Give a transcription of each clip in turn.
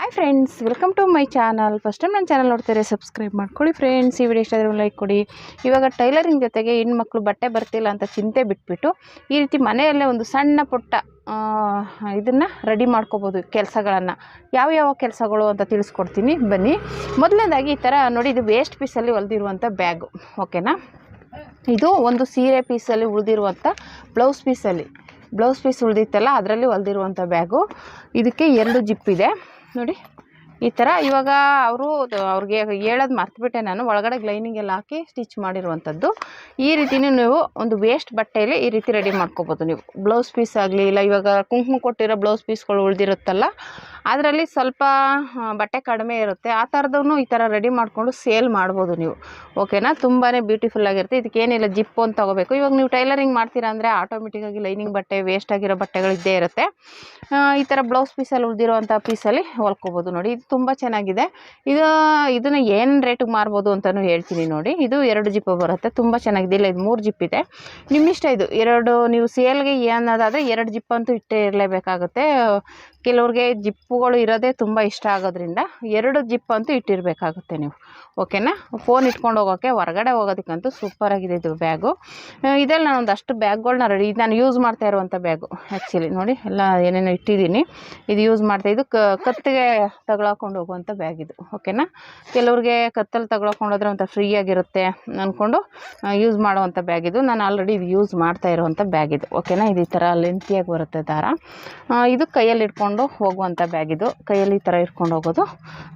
Hi friends, welcome to my channel. First time ನನ್ನ channel ನೋಡ್ತಾರೆ subscribe ಮಾಡ್ಕೊಳ್ಳಿ friends. ಈ ವಿಡಿಯೋ ಇಷ್ಟ ಆದರೆ ಲೈಕ್ ಕೊಡಿ. ಇವಾಗ ಟೈಲರಿಂಗ್ ಜೊತೆಗೆ ಹೆಣ್ಮಕ್ಳು ಬಟ್ಟೆ ಬರ್ತಿಲ್ಲ ಅಂತ ಚಿಂತೆ ಬಿಟ್ಬಿಟ್ಟು ಈ ರೀತಿ ಮನೆಯಲ್ಲೇ ಒಂದು ಸಣ್ಣ ಪುಟ್ಟ ಇದನ್ನು ರೆಡಿ ಮಾಡ್ಕೋಬೋದು. ಕೆಲಸಗಳನ್ನು ಯಾವ ಕೆಲಸಗಳು ಅಂತ ತಿಳಿಸ್ಕೊಡ್ತೀನಿ ಬನ್ನಿ. ಮೊದಲನೇದಾಗಿ ಈ ಥರ ನೋಡಿ, ಇದು ವೇಸ್ಟ್ ಪೀಸಲ್ಲಿ ಹೊಲಿದಿರುವಂಥ ಬ್ಯಾಗು. ಓಕೆನಾ, ಇದು ಒಂದು ಸೀರೆ ಪೀಸಲ್ಲಿ ಉಳಿದಿರುವಂಥ ಬ್ಲೌಸ್ ಪೀಸ್ ಉಳಿದಿತ್ತಲ್ಲ, ಅದರಲ್ಲಿ ಹೊಲಿದಿರುವಂಥ ಬ್ಯಾಗು. ಇದಕ್ಕೆ 2 ಜಿಪ್ ಇದೆ ನೋಡಿ ಈ ಥರ. ಇವಾಗ ಅವ್ರಿಗೆ ಹೇಳೋದು ಮರ್ತುಬಿಟ್ಟೆ ನಾನು, ಒಳಗಡೆ ಲೈನಿಂಗ್ ಎಲ್ಲ ಹಾಕಿ ಸ್ಟಿಚ್ ಮಾಡಿರುವಂಥದ್ದು. ಈ ರೀತಿಯೂ ನೀವು ಒಂದು ವೇಸ್ಟ್ ಬಟ್ಟೆಯಲ್ಲಿ ಈ ರೀತಿ ರೆಡಿ ಮಾಡ್ಕೋಬೋದು. ನೀವು ಬ್ಲೌಸ್ ಪೀಸ್ ಆಗಲಿ, ಇಲ್ಲ ಇವಾಗ ಕುಂಕುಮ ಕೊಟ್ಟಿರೋ ಬ್ಲೌಸ್ ಪೀಸ್ಗಳು ಉಳಿದಿರುತ್ತಲ್ಲ, ಅದರಲ್ಲಿ ಸ್ವಲ್ಪ ಬಟ್ಟೆ ಕಡಿಮೆ ಇರುತ್ತೆ, ಆ ಥರದೂ ಈ ಥರ ರೆಡಿ ಮಾಡಿಕೊಂಡು ಸೇಲ್ ಮಾಡ್ಬೋದು ನೀವು. ಓಕೆನಾ, ತುಂಬಾ ಬ್ಯೂಟಿಫುಲ್ ಆಗಿರುತ್ತೆ. ಇದಕ್ಕೇನಿಲ್ಲ, ಜಿಪ್ಪು ಅಂತ ತೊಗೋಬೇಕು. ಇವಾಗ ನೀವು ಟೈಲರಿಂಗ್ ಮಾಡ್ತೀರಾ ಅಂದರೆ ಆಟೋಮೆಟಿಕ್ಕಾಗಿ ಲೈನಿಂಗ್ ಬಟ್ಟೆ, ವೇಸ್ಟ್ ಆಗಿರೋ ಬಟ್ಟೆಗಳು ಇದ್ದೇ ಇರುತ್ತೆ. ಈ ಥರ ಬ್ಲೌಸ್ ಪೀಸಲ್ಲಿ ಉಳಿದಿರೋವಂಥ ಪೀಸಲ್ಲಿ ಹೊಲ್ಕೋಬೋದು ನೋಡಿ. ಇದು ತುಂಬ ಚೆನ್ನಾಗಿದೆ. ಇದನ್ನು ಏನು ರೇಟಿಗೆ ಮಾರ್ಬೋದು ಅಂತಲೂ ಹೇಳ್ತೀನಿ ನೋಡಿ. ಇದು 2 ಜಿಪ್ಪು ಬರುತ್ತೆ, ತುಂಬ ಚೆನ್ನಾಗಿದೆ. ಇಲ್ಲ, ಇದು 3 ಜಿಪ್ ಇದೆ, ನಿಮ್ಮಿಷ್ಟ. ಇದು 2 ನೀವು ಸೇಲ್ಗೆ ಏನದಾದರೆ 2 ಜಿಪ್ ಅಂತೂ ಇಟ್ಟೇ ಇರಲೇಬೇಕಾಗುತ್ತೆ. ಕೆಲವ್ರಿಗೆ ಜಿಪ್ಪುಗಳು ಇರೋದೇ ತುಂಬ ಇಷ್ಟ ಆಗೋದ್ರಿಂದ 2 ಜಿಪ್ ಅಂತೂ ಇಟ್ಟಿರಬೇಕಾಗುತ್ತೆ ನೀವು. ಓಕೆನಾ, ಫೋನ್ ಇಟ್ಕೊಂಡು ಹೋಗೋಕ್ಕೆ, ಹೊರಗಡೆ ಹೋಗೋದಕ್ಕಂತೂ ಸೂಪರಾಗಿದೆ ಇದು ಬ್ಯಾಗು. ಇದರಲ್ಲಿ ನಾನು ಒಂದಷ್ಟು ಬ್ಯಾಗ್ಗಳನ್ನ ನಾನು ಯೂಸ್ ಮಾಡ್ತಾ ಇರುವಂಥ ಬ್ಯಾಗು. ಆ್ಯಕ್ಚುಲಿ ನೋಡಿ, ಎಲ್ಲ ಏನೇನೋ ಇಟ್ಟಿದ್ದೀನಿ. ಇದು ಯೂಸ್ ಮಾಡ್ತಾ, ಇದು ಕತ್ತಿಗೆ ತಗೊಳಕೊಂಡು ಹೋಗುವಂಥ ಬ್ಯಾಗ್ ಇದು. ಓಕೆನಾ, ಕೆಲವ್ರಿಗೆ ಕತ್ತಲ್ಲಿ ತಗೊಳಕೊಂಡೋದ್ರೆ ಒಂಥರ ಫ್ರೀಯಾಗಿರುತ್ತೆ ಅಂದ್ಕೊಂಡು ಯೂಸ್ ಮಾಡುವಂಥ ಬ್ಯಾಗ್ ಇದು. ನಾನು ಆಲ್ರೆಡಿ ಇದು ಯೂಸ್ ಮಾಡ್ತಾ ಇರುವಂಥ ಬ್ಯಾಗ್ ಇದು. ಓಕೆನಾ, ಇದು ಈ ಥರ ಲೆಂತಿಯಾಗಿ ಬರುತ್ತೆ ದಾರ. ಇದು ಕೈಯಲ್ಲಿ ಇಟ್ಕೊಂಡು ಹೋಗುವಂಥ ಬ್ಯಾಗ್ ಇದು, ಕೈಯಲ್ಲಿ ಈ ಥರ ಇಟ್ಕೊಂಡು ಹೋಗೋದು.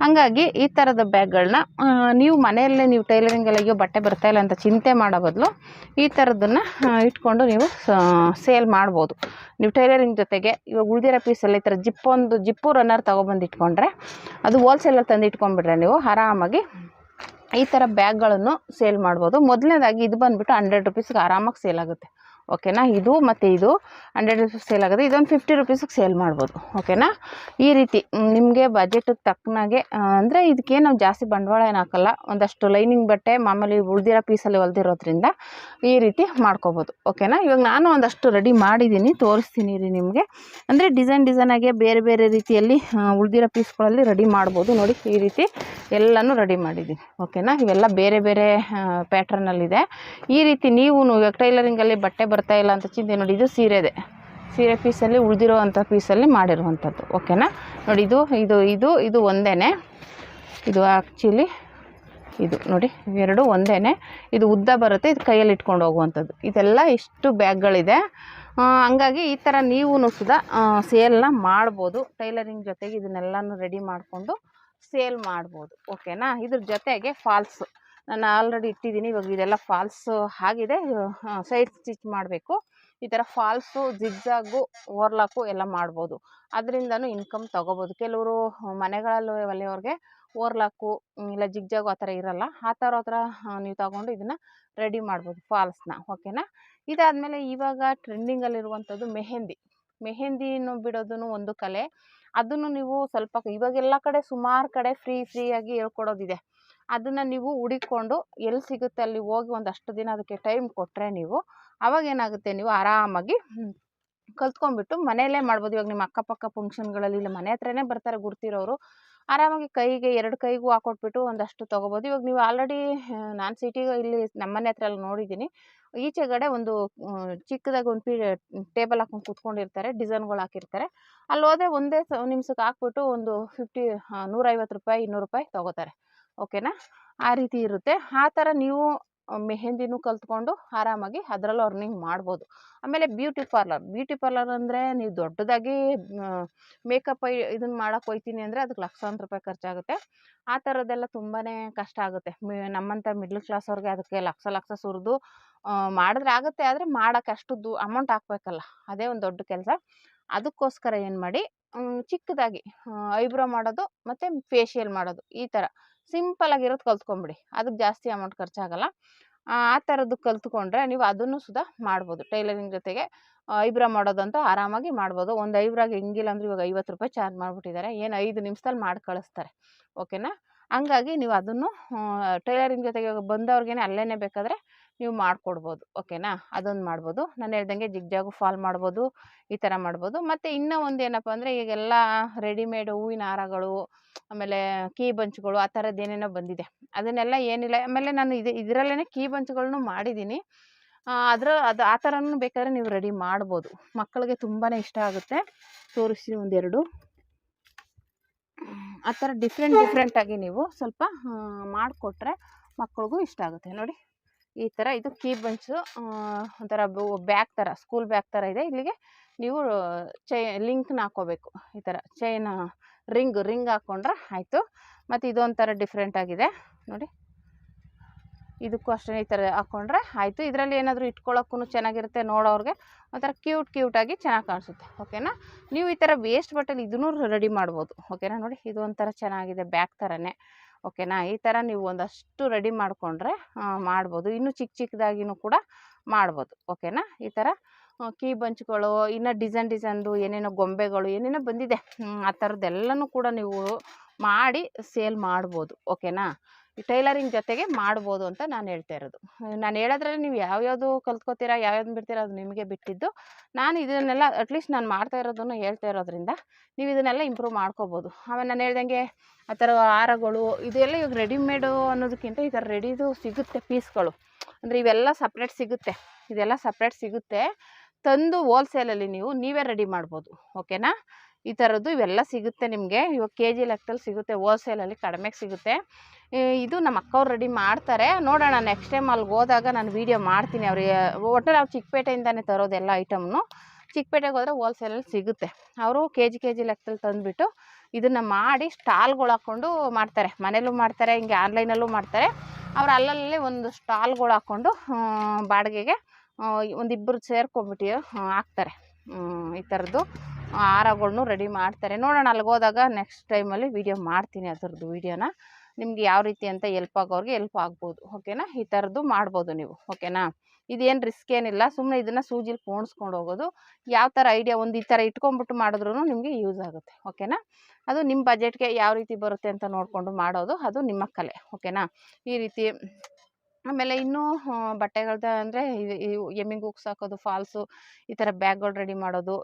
ಹಂಗಾಗಿ ಈ ಥರದ ಬ್ಯಾಗ್ಗಳನ್ನ ನೀವು ಮನೆಯಲ್ಲೇ, ನೀವು ಟೈಲರಿಂಗಲ್ಲಿ ಅಯ್ಯೋ ಬಟ್ಟೆ ಬರ್ತಾಯಿಲ್ಲ ಅಂತ ಚಿಂತೆ ಮಾಡೋ ಬದಲು ಈ ಥರದನ್ನು ಇಟ್ಕೊಂಡು ನೀವು ಸೇಲ್ ಮಾಡ್ಬೋದು. ನೀವು ಟೈಲರಿಂಗ್ ಜೊತೆಗೆ ಇವಾಗ ಉಳಿದಿರೋ ಪೀಸಲ್ಲಿ ಈ ಥರ ಜಿಪ್ಪು ರನ್ನರ್ ತೊಗೊಬಂದು ಇಟ್ಕೊಂಡ್ರೆ, ಅದು ಹೋಲ್ಸೇಲಲ್ಲಿ ತಂದು ಇಟ್ಕೊಂಡ್ಬಿಟ್ರೆ ನೀವು ಆರಾಮಾಗಿ ಈ ಥರ ಬ್ಯಾಗ್ಗಳನ್ನು ಸೇಲ್ ಮಾಡ್ಬೋದು. ಮೊದಲನೇದಾಗಿ ಇದು ಬಂದುಬಿಟ್ಟು 100 ರುಪೀಸ್ಗೆ ಆರಾಮಾಗಿ ಸೇಲ್ ಆಗುತ್ತೆ. ಓಕೆನಾ, ಇದು ಮತ್ತು ಇದು 100 ರುಪೀಸ್ ಸೇಲ್ ಆಗುತ್ತೆ. ಇದೊಂದು 50 ರುಪೀಸಿಗೆ ಸೇಲ್ ಮಾಡ್ಬೋದು. ಓಕೆನಾ, ಈ ರೀತಿ ನಿಮಗೆ ಬಜೆಟಿಗೆ ತಕ್ಕನಾಗೆ, ಅಂದರೆ ಇದಕ್ಕೆ ನಾವು ಜಾಸ್ತಿ ಬಂಡವಾಳ ಏನು ಹಾಕಲ್ಲ. ಒಂದಷ್ಟು ಲೈನಿಂಗ್ ಬಟ್ಟೆ ಮಾಮೂಲಿ ಉಳಿದಿರೋ ಪೀಸಲ್ಲಿ ಹೊಲಿದಿರೋದ್ರಿಂದ ಈ ರೀತಿ ಮಾಡ್ಕೋಬೋದು. ಓಕೆನಾ, ಇವಾಗ ನಾನು ಒಂದಷ್ಟು ರೆಡಿ ಮಾಡಿದ್ದೀನಿ, ತೋರಿಸ್ತೀನಿ ರೀ ನಿಮಗೆ. ಅಂದರೆ ಡಿಸೈನಾಗೆ ಬೇರೆ ಬೇರೆ ರೀತಿಯಲ್ಲಿ ಉಳಿದಿರೋ ಪೀಸ್ಗಳಲ್ಲಿ ರೆಡಿ ಮಾಡ್ಬೋದು ನೋಡಿ. ಈ ರೀತಿ ಎಲ್ಲನೂ ರೆಡಿ ಮಾಡಿದ್ದೀನಿ. ಓಕೆನಾ, ಇವೆಲ್ಲ ಬೇರೆ ಬೇರೆ ಪ್ಯಾಟ್ರನಲ್ಲಿದೆ. ಈ ರೀತಿ ನೀವು ಇವಾಗ ಟೈಲರಿಂಗಲ್ಲಿ ಬಟ್ಟೆ ಬರ್ತಾಯಿಲ್ಲ ಅಂತ ಚಿಂತೆ ನೋಡಿ, ಇದು ಸೀರೆ ಪೀಸಲ್ಲಿ ಉಳಿದಿರೋವಂಥ ಪೀಸಲ್ಲಿ ಮಾಡಿರುವಂಥದ್ದು. ಓಕೆನಾ, ನೋಡಿ ಇದು ಒಂದೇ. ಇದು ಆ್ಯಕ್ಚುಲಿ ಇದು ನೋಡಿ, 2 ಒಂದೇ. ಇದು ಉದ್ದ ಬರುತ್ತೆ, ಇದು ಕೈಯಲ್ಲಿ ಇಟ್ಕೊಂಡು ಹೋಗುವಂಥದ್ದು. ಇದೆಲ್ಲ ಇಷ್ಟು ಬ್ಯಾಗ್ಗಳಿದೆ. ಹಂಗಾಗಿ ಈ ಥರ ನೀವು ಸುಧಾ ಸೇಲ್ನ ಮಾಡ್ಬೋದು. ಟೈಲರಿಂಗ್ ಜೊತೆಗೆ ಇದನ್ನೆಲ್ಲನೂ ರೆಡಿ ಮಾಡಿಕೊಂಡು ಸೇಲ್ ಮಾಡ್ಬೋದು. ಓಕೆನಾ, ಇದ್ರ ಜೊತೆಗೆ ಫಾಲ್ಸ್ ನಾನು ಆಲ್ರೆಡಿ ಇಟ್ಟಿದ್ದೀನಿ. ಇವಾಗ ಇದೆಲ್ಲ ಫಾಲ್ಸು ಆಗಿದೆ, ಸೈಡ್ ಸ್ಟಿಚ್ ಮಾಡಬೇಕು. ಈ ಥರ ಫಾಲ್ಸು, ಜಿಗ್ಜಾಗು, ಓರ್ಲಾಕು ಎಲ್ಲ ಮಾಡ್ಬೋದು. ಅದರಿಂದನೂ ಇನ್ಕಮ್ ತೊಗೋಬೋದು. ಕೆಲವರು ಮನೆಗಳಲ್ಲಿ ಹೊಲಿಯೋರಿಗೆ ಓರ್ಲಾಕು ಇಲ್ಲ ಜಿಗ್ಜಾಗು ಆ ಥರ ಇರೋಲ್ಲ. ಆ ಥರ ನೀವು ತಗೊಂಡು ಇದನ್ನು ರೆಡಿ ಮಾಡ್ಬೋದು ಫಾಲ್ಸ್ನ. ಓಕೆನಾ, ಇದಾದಮೇಲೆ ಇವಾಗ ಟ್ರೆಂಡಿಂಗಲ್ಲಿರುವಂಥದ್ದು ಮೆಹಂದಿನೂ ಬಿಡೋದು ಒಂದು ಕಲೆ. ಅದನ್ನು ನೀವು ಸ್ವಲ್ಪ ಇವಾಗೆಲ್ಲ ಕಡೆ ಸುಮಾರು ಕಡೆ ಫ್ರೀಯಾಗಿ ಹೇಳ್ಕೊಡೋದಿದೆ. ಅದನ್ನು ನೀವು ಹುಡುಕೊಂಡು ಎಲ್ಲಿ ಸಿಗುತ್ತೆ ಅಲ್ಲಿ ಹೋಗಿ ಒಂದಷ್ಟು ದಿನ ಅದಕ್ಕೆ ಟೈಮ್ ಕೊಟ್ಟರೆ ನೀವು, ಆವಾಗ ಏನಾಗುತ್ತೆ, ನೀವು ಆರಾಮಾಗಿ ಕಲ್ತ್ಕೊಂಡ್ಬಿಟ್ಟು ಮನೆಯಲ್ಲೇ ಮಾಡ್ಬೋದು. ಇವಾಗ ನಿಮ್ಮ ಅಕ್ಕಪಕ್ಕ ಫಂಕ್ಷನ್ಗಳಲ್ಲಿ, ಇಲ್ಲ ಮನೆ ಹತ್ರನೇ ಬರ್ತಾರೆ ಗುರ್ತಿರೋರು, ಆರಾಮಾಗಿ ಕೈಗೆ 2 ಕೈಗೂ ಹಾಕೊಟ್ಬಿಟ್ಟು ಒಂದಷ್ಟು ತೊಗೋಬೋದು. ಇವಾಗ ನೀವು ಆಲ್ರೆಡಿ ನಾನು ಸಿಟಿಗೆ ಇಲ್ಲಿ ನಮ್ಮನೆ ಹತ್ರ ಎಲ್ಲ ನೋಡಿದ್ದೀನಿ. ಈಚೆಗಡೆ ಒಂದು ಚಿಕ್ಕದಾಗಿ ಒಂದು ಟೇಬಲ್ ಹಾಕೊಂಡು ಕೂತ್ಕೊಂಡಿರ್ತಾರೆ, ಡಿಸೈನ್ಗಳು ಹಾಕಿರ್ತಾರೆ. ಅಲ್ಲಿ ಹೋದರೆ ಒಂದೇ ನಿಮಿಷಕ್ಕೆ ಹಾಕ್ಬಿಟ್ಟು ಒಂದು 150 ರೂಪಾಯಿ 200 ರೂಪಾಯಿ ತೊಗೋತಾರೆ. ಓಕೆನಾ, ಆ ರೀತಿ ಇರುತ್ತೆ. ಆ ಥರ ನೀವು ಮೆಹಂದಿನೂ ಕಲ್ತ್ಕೊಂಡು ಆರಾಮಾಗಿ ಅದರಲ್ಲೂ ಅರ್ನಿಂಗ್ ಮಾಡ್ಬೋದು. ಆಮೇಲೆ ಬ್ಯೂಟಿ ಪಾರ್ಲರ್ ಅಂದರೆ ನೀವು ದೊಡ್ಡದಾಗಿ ಮೇಕಪ್ ಇದನ್ನು ಮಾಡೋಕ್ಕೆ ಹೋಗ್ತೀನಿ ಅಂದರೆ ಅದಕ್ಕೆ ಲಕ್ಷಾಂತರ ರೂಪಾಯಿ ಖರ್ಚಾಗುತ್ತೆ. ಆ ಥರದ್ದೆಲ್ಲ ತುಂಬಾ ಕಷ್ಟ ಆಗುತ್ತೆ. ನಮ್ಮಂಥ ಮಿಡ್ಲ್ ಕ್ಲಾಸ್ ಅವ್ರಿಗೆ ಅದಕ್ಕೆ ಲಕ್ಷ ಸುರಿದು ಮಾಡಿದ್ರೆ ಆಗುತ್ತೆ. ಆದರೆ ಮಾಡೋಕ್ಕೆ ಅಷ್ಟು ಅಮೌಂಟ್ ಹಾಕಬೇಕಲ್ಲ, ಅದೇ ಒಂದು ದೊಡ್ಡ ಕೆಲಸ. ಅದಕ್ಕೋಸ್ಕರ ಏನು ಮಾಡಿ, ಚಿಕ್ಕದಾಗಿ ಐಬ್ರೋ ಮಾಡೋದು ಮತ್ತು ಫೇಶಿಯಲ್ ಮಾಡೋದು, ಈ ಥರ ಸಿಂಪಲಾಗಿರೋದು ಕಲ್ತ್ಕೊಂಬಿಡಿ. ಅದಕ್ಕೆ ಜಾಸ್ತಿ ಅಮೌಂಟ್ ಖರ್ಚಾಗಲ್ಲ. ಆ ಥರದ್ದು ಕಲ್ತ್ಕೊಂಡ್ರೆ ನೀವು ಅದನ್ನು ಸುಧಾ ಮಾಡ್ಬೋದು. ಟೈಲರಿಂಗ್ ಜೊತೆಗೆ ಐಬ್ರೋ ಮಾಡೋದಂತೂ ಆರಾಮಾಗಿ ಮಾಡ್ಬೋದು. ಒಂದು ಐಬ್ರೋಗೆ ಹೆಂಗಿಲ್ಲ ಅಂದ್ರೆ ಇವಾಗ 50 ರೂಪಾಯಿ ಚಾರ್ಜ್ ಮಾಡಿಬಿಟ್ಟಿದ್ದಾರೆ. ಏನು 5 ನಿಮಿಷದಲ್ಲಿ ಮಾಡಿ ಕಳಿಸ್ತಾರೆ. ಓಕೆನಾ, ಹಂಗಾಗಿ ನೀವು ಅದನ್ನು ಟೈಲರಿಂಗ್ ಜೊತೆಗೆ ಬಂದವ್ರಿಗೇನೆ ಅಲ್ಲೇ ಬೇಕಾದರೆ ನೀವು ಮಾಡಿಕೊಡ್ಬೋದು. ಓಕೆನಾ, ಅದೊಂದು ಮಾಡ್ಬೋದು. ನಾನು ಹೇಳ್ದಂಗೆ ಜಿಗ್ಜಾಗು ಫಾಲ್ ಮಾಡ್ಬೋದು, ಈ ಥರ ಮಾಡ್ಬೋದು. ಮತ್ತು ಇನ್ನೂ ಒಂದು ಏನಪ್ಪ ಅಂದರೆ ಈಗೆಲ್ಲ ರೆಡಿಮೇಡ್ ಹೂವಿನ ಹಾರಗಳು, ಆಮೇಲೆ ಕೀ ಬಂಚ್ಗಳು, ಆ ಥರದ್ದು ಏನೇನೋ ಬಂದಿದೆ. ಅದನ್ನೆಲ್ಲ ಏನಿಲ್ಲ, ಆಮೇಲೆ ನಾನು ಇದರಲ್ಲೇ ಕೀ ಬಂಚ್ಗಳನ್ನೂ ಮಾಡಿದ್ದೀನಿ. ಅದು ಆ ಥರನೂ ಬೇಕಾದ್ರೆ ನೀವು ರೆಡಿ ಮಾಡ್ಬೋದು. ಮಕ್ಕಳಿಗೆ ತುಂಬಾ ಇಷ್ಟ ಆಗುತ್ತೆ. ತೋರಿಸಿ ಒಂದೆರಡು ಆ ಥರ ಡಿಫ್ರೆಂಟಾಗಿ ನೀವು ಸ್ವಲ್ಪ ಮಾಡಿಕೊಟ್ರೆ ಮಕ್ಳಿಗೂ ಇಷ್ಟ ಆಗುತ್ತೆ. ನೋಡಿ, ಈ ಥರ ಇದು ಕೀ ಬಂಚು, ಒಂಥರ ಬ್ಯಾಗ್ ಥರ, ಸ್ಕೂಲ್ ಬ್ಯಾಗ್ ಥರ ಇದೆ. ಇಲ್ಲಿಗೆ ನೀವು ಲಿಂಕ್ನ ಹಾಕ್ಕೋಬೇಕು. ಈ ಥರ ಚೈನ್ ರಿಂಗ್ ಹಾಕ್ಕೊಂಡ್ರೆ ಆಯಿತು. ಮತ್ತು ಇದೊಂಥರ ಡಿಫ್ರೆಂಟಾಗಿದೆ ನೋಡಿ, ಇದಕ್ಕೂ ಅಷ್ಟೇ ಈ ಥರ ಹಾಕ್ಕೊಂಡ್ರೆ ಆಯಿತು. ಇದರಲ್ಲಿ ಏನಾದರೂ ಇಟ್ಕೊಳ್ಳೋಕ್ಕೂ ಚೆನ್ನಾಗಿರುತ್ತೆ, ನೋಡೋರಿಗೆ ಒಂಥರ ಕ್ಯೂಟಾಗಿ ಚೆನ್ನಾಗಿ ಕಾಣಿಸುತ್ತೆ. ಓಕೆನಾ, ನೀವು ಈ ಥರ ವೇಸ್ಟ್ ಬಟ್ಟೆಲಿ ಇದನ್ನೂ ರೆಡಿ ಮಾಡ್ಬೋದು. ಓಕೆನಾ, ನೋಡಿ ಇದು ಒಂಥರ ಚೆನ್ನಾಗಿದೆ, ಬ್ಯಾಗ್ ಥರನೇ. ಓಕೆನಾ, ಈ ಥರ ನೀವು ಒಂದಷ್ಟು ರೆಡಿ ಮಾಡಿಕೊಂಡ್ರೆ ಮಾಡ್ಬೋದು. ಇನ್ನೂ ಚಿಕ್ಕದಾಗಿನೂ ಕೂಡ ಮಾಡ್ಬೋದು. ಓಕೆನಾ, ಈ ಥರ ಕೀ ಬಂಚ್ಗಳು, ಇನ್ನು ಡಿಸೈನ್ದು ಏನೇನೋ ಗೊಂಬೆಗಳು ಏನೇನೋ ಬಂದಿದೆ, ಆ ಥರದ್ದೆಲ್ಲನೂ ಕೂಡ ನೀವು ಮಾಡಿ ಸೇಲ್ ಮಾಡ್ಬೋದು. ಓಕೆನಾ, ಈ ಟೈಲರಿಂಗ್ ಜೊತೆಗೆ ಮಾಡ್ಬೋದು ಅಂತ ನಾನು ಹೇಳ್ತಾ ಇರೋದು. ನಾನು ಹೇಳೋದ್ರಲ್ಲಿ ನೀವು ಯಾವ್ಯಾವುದು ಕಲ್ತ್ಕೋತೀರಾ, ಯಾವ್ಯಾವ್ದು ಬಿಡ್ತೀರಾ, ಅದು ನಿಮಗೆ ಬಿಟ್ಟಿದ್ದು. ನಾನು ಇದನ್ನೆಲ್ಲ ಅಟ್ಲೀಸ್ಟ್ ನಾನು ಮಾಡ್ತಾ ಇರೋದನ್ನು ಹೇಳ್ತಾ ಇರೋದ್ರಿಂದ ನೀವು ಇದನ್ನೆಲ್ಲ ಇಂಪ್ರೂವ್ ಮಾಡ್ಕೋಬೋದು. ಆಮೇಲೆ ನಾನು ಹೇಳ್ದಂಗೆ ಆ ಥರ ಹಾರಗಳು ಇದೆಲ್ಲ ಇವಾಗ ರೆಡಿಮೇಡು ಅನ್ನೋದಕ್ಕಿಂತ ಈ ಥರ ರೆಡಿದು ಸಿಗುತ್ತೆ ಪೀಸ್ಗಳು. ಅಂದರೆ ಇವೆಲ್ಲ ಸಪ್ರೇಟ್ ಸಿಗುತ್ತೆ, ಇದೆಲ್ಲ ಸಪ್ರೇಟ್ ಸಿಗುತ್ತೆ. ತಂದು ಹೋಲ್ಸೇಲಲ್ಲಿ ನೀವೇ ರೆಡಿ ಮಾಡ್ಬೋದು. ಓಕೆನಾ, ಈ ಥರದ್ದು ಇವೆಲ್ಲ ಸಿಗುತ್ತೆ ನಿಮಗೆ. ಇವಾಗ KG ಲೆಕ್ಕದಲ್ಲಿ ಸಿಗುತ್ತೆ, ಹೋಲ್ಸೇಲಲ್ಲಿ ಕಡಿಮೆಗೆ ಸಿಗುತ್ತೆ. ಇದು ನಮ್ಮ ಅಕ್ಕವ್ರು ರೆಡಿ ಮಾಡ್ತಾರೆ. ನೋಡೋಣ, ನೆಕ್ಸ್ಟ್ ಟೈಮ್ ಅಲ್ಲಿಗೆ ಹೋದಾಗ ನಾನು ವೀಡಿಯೋ ಮಾಡ್ತೀನಿ. ಅವ್ರಿಗೆ ಒಟ್ಟು ನಾವು ಚಿಕ್ಕಪೇಟೆಯಿಂದನೇ ತರೋದೆಲ್ಲ ಐಟಮ್ನು. ಚಿಕ್ಕಪೇಟೆಗೆ ಹೋದರೆ ಹೋಲ್ಸೇಲಲ್ಲಿ ಸಿಗುತ್ತೆ. ಅವರು KG ಲೆಕ್ಕದಲ್ಲಿ ತಂದುಬಿಟ್ಟು ಇದನ್ನು ಮಾಡಿ ಸ್ಟಾಲ್ಗಳು ಹಾಕ್ಕೊಂಡು ಮಾಡ್ತಾರೆ. ಮನೇಲೂ ಮಾಡ್ತಾರೆ, ಹಿಂಗೆ ಆನ್ಲೈನಲ್ಲೂ ಮಾಡ್ತಾರೆ. ಅವ್ರು ಅಲ್ಲಲ್ಲೇ ಒಂದು ಸ್ಟಾಲ್ಗಳು ಹಾಕ್ಕೊಂಡು ಬಾಡಿಗೆಗೆ ಒಂದಿಬ್ಬರು ಸೇರ್ಕೊಂಡ್ಬಿಟ್ಟು ಹಾಕ್ತಾರೆ. ಈ ಥರದ್ದು ಹಾರಗಳ್ನು ರೆಡಿ ಮಾಡ್ತಾರೆ. ನೋಡೋಣ, ಅಲ್ಲಿಗೆ ಹೋದಾಗ ನೆಕ್ಸ್ಟ್ ಟೈಮಲ್ಲಿ ವೀಡಿಯೋ ಮಾಡ್ತೀನಿ. ಅದರದ್ದು ವೀಡಿಯೋನ ನಿಮ್ಗೆ ಯಾವ ರೀತಿ ಅಂತ ಹೆಲ್ಪ್ ಆಗೋರಿಗೆ ಹೆಲ್ಪ್ ಆಗ್ಬೋದು. ಓಕೆನಾ, ಈ ಥರದ್ದು ಮಾಡ್ಬೋದು ನೀವು. ಓಕೆನಾ, ಇದೇನು ರಿಸ್ಕ್ ಏನಿಲ್ಲ, ಸುಮ್ಮನೆ ಇದನ್ನು ಸೂಜಿಲಿ ಪೋಣಿಸ್ಕೊಂಡು ಹೋಗೋದು. ಯಾವ ಥರ ಐಡಿಯಾ ಒಂದು ಈ ಥರ ಇಟ್ಕೊಂಡ್ಬಿಟ್ಟು ಮಾಡಿದ್ರೂ ನಿಮಗೆ ಯೂಸ್ ಆಗುತ್ತೆ. ಓಕೆನಾ, ಅದು ನಿಮ್ಮ ಬಜೆಟ್ಗೆ ಯಾವ ರೀತಿ ಬರುತ್ತೆ ಅಂತ ನೋಡಿಕೊಂಡು ಮಾಡೋದು, ಅದು ನಿಮ್ಮ ಕಲೆ. ಓಕೆನಾ, ಈ ರೀತಿ. ಆಮೇಲೆ ಇನ್ನೂ ಬಟ್ಟೆಗಳ್ದು ಅಂದರೆ ಎಮ್ಮಿಂಗ್ ಹುಕ್ಸ್ ಹಾಕೋದು, ಫಾಲ್ಸು, ಈ ಥರ ಬ್ಯಾಗ್ಗಳು ರೆಡಿ ಮಾಡೋದು,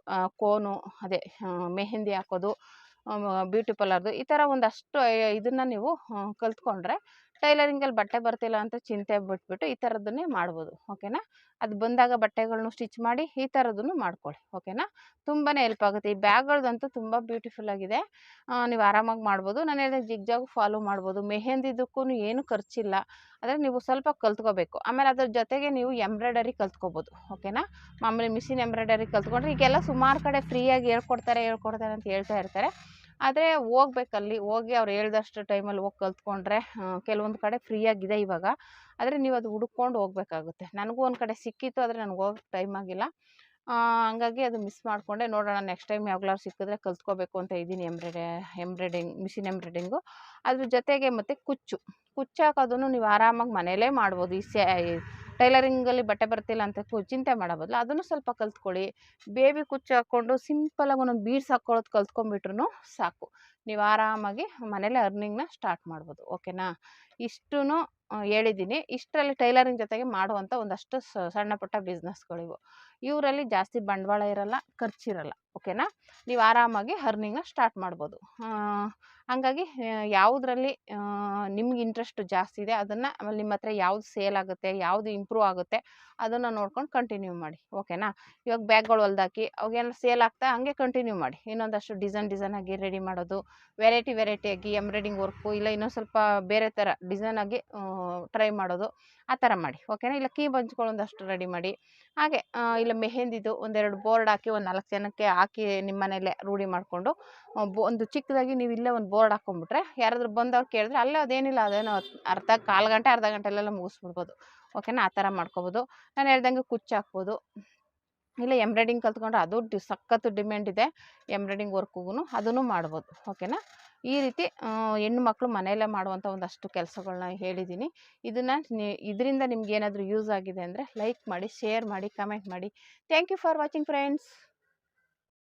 ಕೋನು, ಅದೇ ಮೆಹಂದಿ ಹಾಕೋದು, ಬ್ಯೂಟಿ ಪಾರ್ಲರ್ದು, ಈ ಥರ ಒಂದಷ್ಟು ಇದನ್ನು ನೀವು ಕಲ್ತ್ಕೊಂಡ್ರೆ ಟೈಲರಿಂಗಲ್ಲಿ ಬಟ್ಟೆ ಬರ್ತಿಲ್ಲ ಅಂತ ಚಿಂತೆ ಬಿಟ್ಬಿಟ್ಟು ಈ ಥರದ್ದನ್ನೇ ಮಾಡ್ಬೋದು. ಓಕೆನಾ, ಅದು ಬಂದಾಗ ಬಟ್ಟೆಗಳ್ನು ಸ್ಟಿಚ್ ಮಾಡಿ ಈ ಥರದ್ದನ್ನು ಮಾಡ್ಕೊಳ್ಳಿ. ಓಕೆನಾ, ತುಂಬಾ ಹೆಲ್ಪ್ ಆಗುತ್ತೆ. ಈ ಬ್ಯಾಗ್ಗಳದಂತೂ ತುಂಬ ಬ್ಯೂಟಿಫುಲ್ಲಾಗಿದೆ, ನೀವು ಆರಾಮಾಗಿ ಮಾಡ್ಬೋದು. ನಾನು ಹೇಳಿದೆ ಜಿಗ್ಜಾಗು ಫಾಲೋ ಮಾಡ್ಬೋದು. ಮೆಹಂದಿದಕ್ಕೂ ಏನು ಖರ್ಚಿಲ್ಲ, ಆದರೆ ನೀವು ಸ್ವಲ್ಪ ಕಲ್ತ್ಕೋಬೇಕು. ಆಮೇಲೆ ಅದ್ರ ಜೊತೆಗೆ ನೀವು ಎಂಬ್ರಾಯ್ಡರಿ ಕಲ್ತ್ಕೋಬೋದು. ಓಕೆನಾ, ಮಾಮೂಲಿ ಮಿಷಿನ್ ಎಂಬ್ರಾಯ್ಡರಿ ಕಲ್ತ್ಕೊಂಡ್ರೆ ಈಗೆಲ್ಲ ಸುಮಾರು ಕಡೆ ಫ್ರೀಯಾಗಿ ಹೇಳ್ಕೊಡ್ತಾರೆ ಅಂತ ಹೇಳ್ತಾ ಇರ್ತಾರೆ. ಆದರೆ ಹೋಗ್ಬೇಕಲ್ಲಿ, ಹೋಗಿ ಅವ್ರು ಹೇಳ್ದಷ್ಟು ಟೈಮಲ್ಲಿ ಹೋಗಿ ಕಲ್ತ್ಕೊಂಡ್ರೆ ಕೆಲವೊಂದು ಕಡೆ ಫ್ರೀಯಾಗಿದೆ ಇವಾಗ. ಆದರೆ ನೀವು ಅದು ಹುಡ್ಕೊಂಡು ಹೋಗ್ಬೇಕಾಗುತ್ತೆ. ನನಗೂ ಒಂದು ಕಡೆ ಸಿಕ್ಕಿತ್ತು, ಆದರೆ ನನಗೆ ಹೋಗೋಕ್ಕೆ ಟೈಮ್ ಆಗಿಲ್ಲ. ಹಂಗಾಗಿ ಅದು ಮಿಸ್ ಮಾಡಿಕೊಂಡೆ. ನೋಡೋಣ, ನೆಕ್ಸ್ಟ್ ಟೈಮ್ ಯಾವಾಗಲಾದ್ರು ಸಿಕ್ಕಿದ್ರೆ ಕಲ್ತ್ಕೋಬೇಕು ಅಂತ ಇದ್ದೀನಿ. ಮಿಷಿನ್ ಎಂಬ್ರಾಯ್ಡಿಂಗು, ಅದ್ರ ಜೊತೆಗೆ ಮತ್ತು ಕುಚ್ಚು ಹಾಕೋದನ್ನು ನೀವು ಆರಾಮಾಗಿ ಮನೇಲೇ ಮಾಡ್ಬೋದು. ಈ ಟೈಲರಿಂಗಲ್ಲಿ ಬಟ್ಟೆ ಬರ್ತಿಲ್ಲ ಅಂತ ಚಿಂತೆ ಮಾಡೋ ಬದಲು ಅದನ್ನು ಸ್ವಲ್ಪ ಕಲ್ತ್ಕೊಳ್ಳಿ. ಬೇಬಿ ಕುಚ್ಚು ಹಾಕ್ಕೊಂಡು ಸಿಂಪಲಾಗಿ ಒಂದೊಂದು ಬೀಡ್ಸ್ ಹಾಕ್ಕೊಳ್ಳೋದು ಕಲ್ತ್ಕೊಂಡ್ಬಿಟ್ರೂ ಸಾಕು, ನೀವು ಆರಾಮಾಗಿ ಮನೇಲೇ ಅರ್ನಿಂಗ್ನ ಸ್ಟಾರ್ಟ್ ಮಾಡ್ಬೋದು. ಓಕೆನಾ, ಇಷ್ಟೂ ಹೇಳಿದ್ದೀನಿ. ಇಷ್ಟರಲ್ಲಿ ಟೈಲರಿಂಗ್ ಜೊತೆಗೆ ಮಾಡುವಂಥ ಒಂದಷ್ಟು ಸಣ್ಣ ಪುಟ್ಟ ಬಿಸ್ನೆಸ್ಗಳಿವು. ಇವರಲ್ಲಿ ಜಾಸ್ತಿ ಬಂಡವಾಳ ಇರಲ್ಲ, ಖರ್ಚಿರಲ್ಲ. ಓಕೆನಾ, ನೀವು ಆರಾಮಾಗಿ ಅರ್ನಿಂಗ್ನ ಸ್ಟಾರ್ಟ್ ಮಾಡ್ಬೋದು. ಹಂಗಾಗಿ ಯಾವುದರಲ್ಲಿ ನಿಮ್ಗೆ ಇಂಟ್ರೆಸ್ಟ್ ಜಾಸ್ತಿ ಇದೆ ಅದನ್ನು, ಆಮೇಲೆ ನಿಮ್ಮ ಹತ್ರ ಯಾವ್ದು ಸೇಲ್ ಆಗುತ್ತೆ, ಯಾವುದು ಇಂಪ್ರೂವ್ ಆಗುತ್ತೆ ಅದನ್ನು ನೋಡ್ಕೊಂಡು ಕಂಟಿನ್ಯೂ ಮಾಡಿ. ಓಕೆನಾ, ಇವಾಗ ಬ್ಯಾಗ್ಗಳು ಹೊಲ್ದಾಕಿ ಅವಾಗೇನು ಸೇಲ್ ಆಗ್ತಾ ಹಂಗೆ ಕಂಟಿನ್ಯೂ ಮಾಡಿ. ಇನ್ನೊಂದಷ್ಟು ಡಿಸೈನಾಗಿ ರೆಡಿ ಮಾಡೋದು, ವೆರೈಟಿಯಾಗಿ ಎಂಬ್ರಾಯ್ಡಿಂಗ್ ವರ್ಕು, ಇಲ್ಲ ಇನ್ನೊಂದು ಸ್ವಲ್ಪ ಬೇರೆ ಥರ ಡಿಸೈನಾಗಿ ಟ್ರೈ ಮಾಡೋದು, ಆ ಥರ ಮಾಡಿ. ಓಕೆನಾ, ಇಲ್ಲ ಕೀ ಬಂಚ್ಗಳು ಒಂದಷ್ಟು ರೆಡಿ ಮಾಡಿ. ಹಾಗೆ ಇಲ್ಲ ಮೆಹಂದಿದು ಒಂದೆರಡು ಬೋರ್ಡ್ ಹಾಕಿ ಒಂದು 4 ಜನಕ್ಕೆ ಹಾಕಿ ನಿಮ್ಮ ಮನೇಲೆ ರೂಢಿ ಮಾಡಿಕೊಂಡು ಒಂದು ಚಿಕ್ಕದಾಗಿ ನೀವು ಇಲ್ಲೇ ಒಂದು ಬೋರ್ಡ್ ಹಾಕ್ಕೊಂಡ್ಬಿಟ್ರೆ ಯಾರಾದರೂ ಬಂದವ್ರು ಕೇಳಿದ್ರೆ ಅಲ್ಲೇ ಅದೇನಿಲ್ಲ, ಅದೇನೋ ಕಾಲು ಗಂಟೆ ಅರ್ಧ ಗಂಟೆಲೆಲ್ಲ ಮುಗಿಸ್ಬಿಡ್ಬೋದು. ಓಕೆನಾ, ಆ ಥರ ಮಾಡ್ಕೊಬೋದು. ನಾನು ಹೇಳ್ದಂಗೆ ಕುಚ್ಚು ಹಾಕ್ಬೋದು, ಇಲ್ಲ ಎಂಬ್ರಾಯ್ಡಿಂಗ್ ಕಲ್ತ್ಕೊಂಡ್ರೆ ಅದು ಸಖತ್ತು ಡಿಮ್ಯಾಂಡ್ ಇದೆ. ಎಂಬ್ರಾಯ್ಡಿಂಗ್ ವರ್ಕ್ಗೂ ಅದನ್ನು ಮಾಡ್ಬೋದು. ಓಕೆನಾ, ಈ ರೀತಿ ಹೆಣ್ಣು ಮಕ್ಕಳು ಮನೆಯಲ್ಲೇ ಮಾಡುವಂಥ ಒಂದಷ್ಟು ಕೆಲಸಗಳನ್ನ ಹೇಳಿದ್ದೀನಿ. ಇದರಿಂದ ನಿಮ್ಗೆ ಏನಾದರೂ ಯೂಸ್ ಆಗಿದೆ ಅಂದರೆ ಲೈಕ್ ಮಾಡಿ, ಶೇರ್ ಮಾಡಿ, ಕಮೆಂಟ್ ಮಾಡಿ. Thank you for watching friends.